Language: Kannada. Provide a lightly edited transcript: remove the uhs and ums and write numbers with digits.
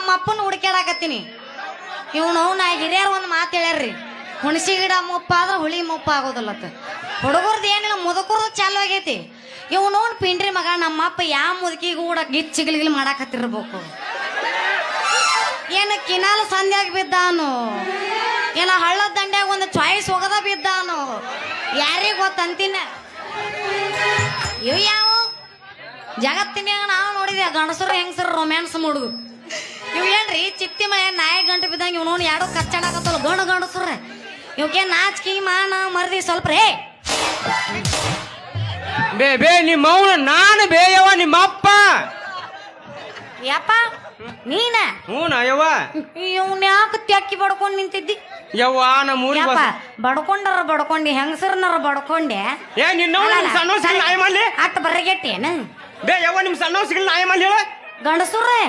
ನಮ್ಮ ಅಪ್ಪನ ಹುಡುಕ್ಯಾಡಕತ್ತೀನಿ. ಇವನು ನಾ ಹಿರಿಯರು ಒಂದು ಮಾತು ಹೇಳ್ಯಾರ್ರಿ, ಹುಣಸಿ ಗಿಡ ಮುಪ್ಪಾದ್ರೆ ಹುಳಿ ಮುಪ್ಪ ಆಗೋದಿಲ್ಲತ್ತ. ಹುಡುಗರ್ದು ಏನಿಲ್ಲ, ಮುದುಕರ್ದು ಚಾಲು ಆಗೈತಿ. ಇವನೋನ್ ಪಿಂಡ್ರಿ ಮಗ ನಮ್ಮಪ್ಪ ಯಾವ ಮುದುಕಿಗೂ ಕೂಡ ಗಿಚ್ಚಿಗಿಲಿಗಿಲಿ ಮಾಡಾಕತ್ತಿರ್ಬೇಕು. ಏನು ಕಿನಾಲ್ ಸಂಧ್ಯಾಗ ಬಿದ್ದಾನು, ಏನ ಹಳ್ಳದ ದಂಡ್ಯಾಗ ಒಂದು ಚಾಯ್ಸ್ ಹೋಗದ ಬಿದ್ದಾನು, ಯಾರಿಗ ಗೊತ್ತಂತಿನ. ಇವು ಯಾವ ಜಗತ್ತಿನಾಗ ನಾವು ನೋಡಿದ್ವಿ ಗಂಡಸರು ಹೆಂಗಸರು ರೊಮ್ಯಾನ್ಸ್ ಮಾಡುದು. ಇವ್ ಏನ್ರಿ ಚಿತ್ತಿ ಮನೆ ನಾಯಿ ಗಂಟು ಬಿದ್ದಂಗೆ ಇವ್ ನೋಡಿ ಯಾರು ಕಚ್ಚಾಡಕತ್ತಲ್ಲ ಗಂಡಸ್ರ. ಇವಕ್ಕೆ ನಾಚಿಕೆ ಮಾನ ಮರ್ದಿ ಸ್ವಲ್ಪ ರೇ ಬೇ ಬೇ ನಿಮ್ಮ ಅವನ ನಾನು ಬೇಯವ ನಿಮ್ಮ ಅಪ್ಪ ಯಪ್ಪ ನೀನ. ಹ್ಞೂ ಯವ್ವ. ಇವ್ನ ಯಾಕೆ ತ್ಯಾಕಿ ಬಡ್ಕೊಂಡ್ ನಿಂತಿದ್ದಿ? ಯವ್ವ ನಮ್ಮ ಊರಿಗೆ ಬಡ್ಕೊಂಡಿ ಹೆಂಗಸರ್ನಾರ ಬಡ್ಕೊಂಡೆ. ಏ ನಿನ್ನ ಸಣ್ಣ ಸಿಗಲ್ ನಾಯಿ ಮಾಡ್ಲಿ ಅಟ್ ಬರಗೆಟ್ಟೇನ ಬೇ ಯವ್ವ ನಿಮ್ ಸಣ್ಣ ಸಿಗಲ್ ನಾಯಿ ಮಾಡ್ಲಿ ಹೇಳ ಗಂಡಸುರ್ರೆ.